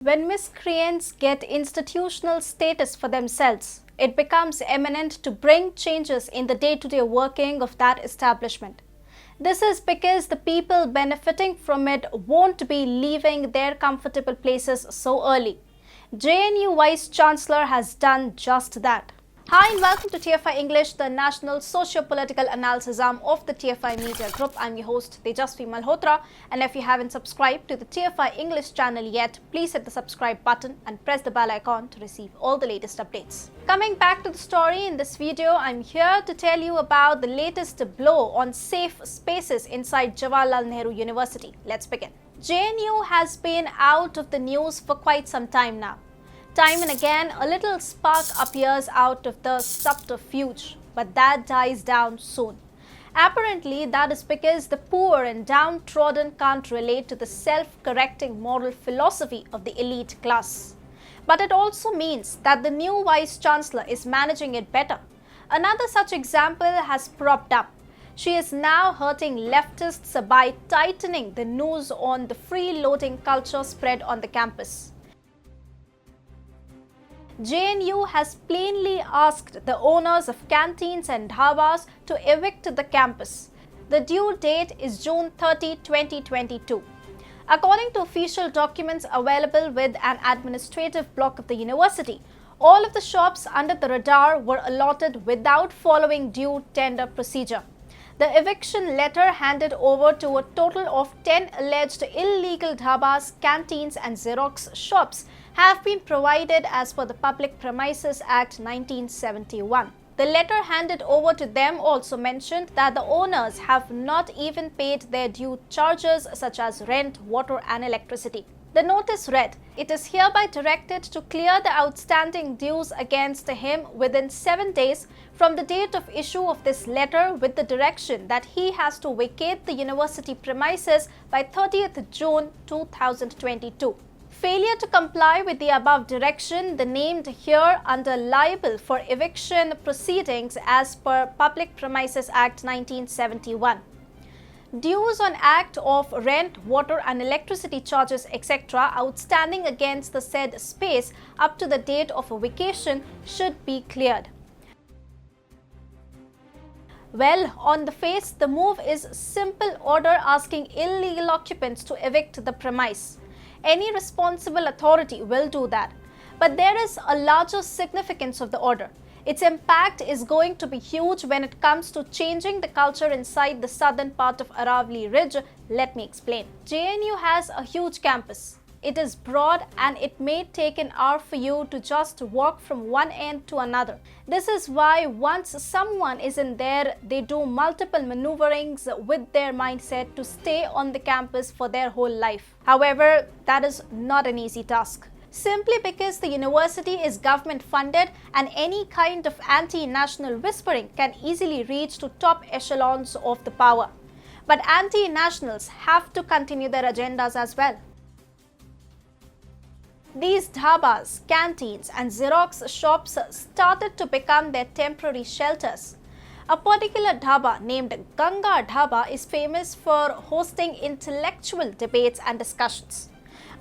When miscreants get institutional status for themselves, it becomes eminent to bring changes in the day-to-day working of that establishment. This is because the people benefiting from it won't be leaving their comfortable places so early. JNU Vice Chancellor has done just that. Hi and welcome to TFI English, the national socio-political analysis arm of the TFI Media Group. I'm your host Tejasvi Malhotra, and if you haven't subscribed to the TFI English channel yet, please hit the subscribe button and press the bell icon to receive all the latest updates. Coming back to the story in this video, I'm here to tell you about the latest blow on safe spaces inside Jawaharlal Nehru University. Let's begin. JNU has been out of the news for quite some time now. Time and again, a little spark appears out of the subterfuge, but that dies down soon. Apparently, that is because the poor and downtrodden can't relate to the self-correcting moral philosophy of the elite class. But it also means that the new Vice Chancellor is managing it better. Another such example has propped up. She is now hurting leftists by tightening the noose on the freeloading culture spread on the campus. JNU has plainly asked the owners of canteens and dhabas to evict the campus. The due date is June 30, 2022. According to official documents available with an administrative block of the university, all of the shops under the radar were allotted without following due tender procedure. The eviction letter handed over to a total of 10 alleged illegal dhabas, canteens and Xerox shops have been provided as per the Public Premises Act 1971. The letter handed over to them also mentioned that the owners have not even paid their due charges such as rent, water and electricity. The notice read, "It is hereby directed to clear the outstanding dues against him within 7 days from the date of issue of this letter, with the direction that he has to vacate the university premises by 30th June 2022. Failure to comply with the above direction, the named here under liable for eviction proceedings as per Public Premises Act 1971. Dues on act of rent, water and electricity charges etc. outstanding against the said space up to the date of a vacation should be cleared." Well, on the face, the move is simple order asking illegal occupants to evict the premise. Any responsible authority will do that. But there is a larger significance of the order. Its impact is going to be huge when it comes to changing the culture inside the southern part of Aravali Ridge. Let me explain. JNU has a huge campus. It is broad and it may take an hour for you to just walk from one end to another. This is why once someone is in there, they do multiple maneuverings with their mindset to stay on the campus for their whole life. However, that is not an easy task. Simply because the university is government funded and any kind of anti-national whispering can easily reach to top echelons of the power. But anti-nationals have to continue their agendas as well. These dhabas, canteens and Xerox shops started to become their temporary shelters. A particular dhaba named Ganga Dhaba is famous for hosting intellectual debates and discussions.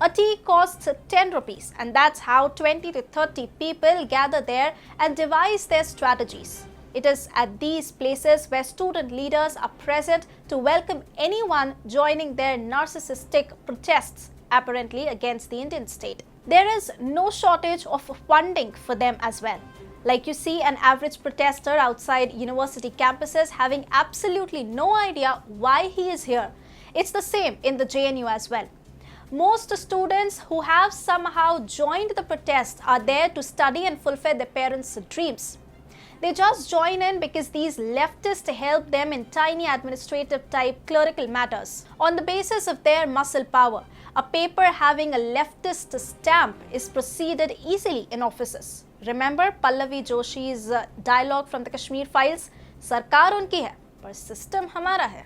A tea costs 10 rupees and that's how 20 to 30 people gather there and devise their strategies. It is at these places where student leaders are present to welcome anyone joining their narcissistic protests, apparently against the Indian state. There is no shortage of funding for them as well. Like you see an average protester outside university campuses having absolutely no idea why he is here. It's the same in the JNU as well. Most students who have somehow joined the protest are there to study and fulfill their parents' dreams. They just join in because these leftists help them in tiny administrative type clerical matters. On the basis of their muscle power, a paper having a leftist stamp is proceeded easily in offices. Remember Pallavi Joshi's dialogue from the Kashmir files? Sarkar unki hai, par system hamara hai.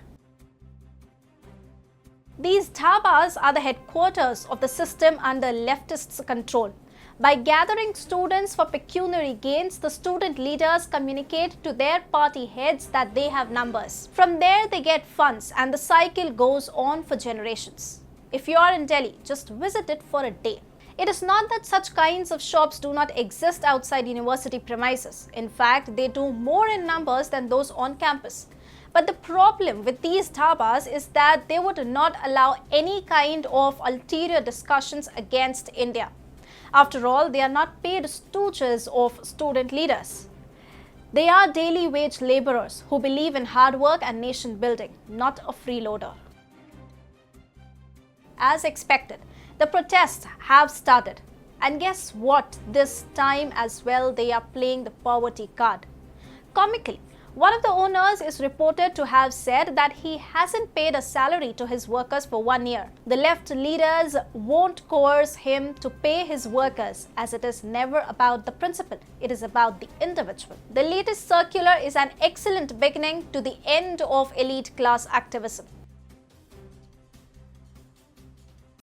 These dhabas are the headquarters of the system under leftists' control. By gathering students for pecuniary gains, the student leaders communicate to their party heads that they have numbers. From there, they get funds and the cycle goes on for generations. If you are in Delhi, just visit it for a day. It is not that such kinds of shops do not exist outside university premises. In fact, they do more in numbers than those on campus. But the problem with these dhabas is that they would not allow any kind of ulterior discussions against India. After all, they are not paid stooges of student leaders. They are daily wage laborers who believe in hard work and nation building, not a freeloader. As expected, the protests have started. And guess what? This time as well, they are playing the poverty card. Comically, one of the owners is reported to have said that he hasn't paid a salary to his workers for 1 year. The left leaders won't coerce him to pay his workers, as it is never about the principle, it is about the individual. The latest circular is an excellent beginning to the end of elite class activism.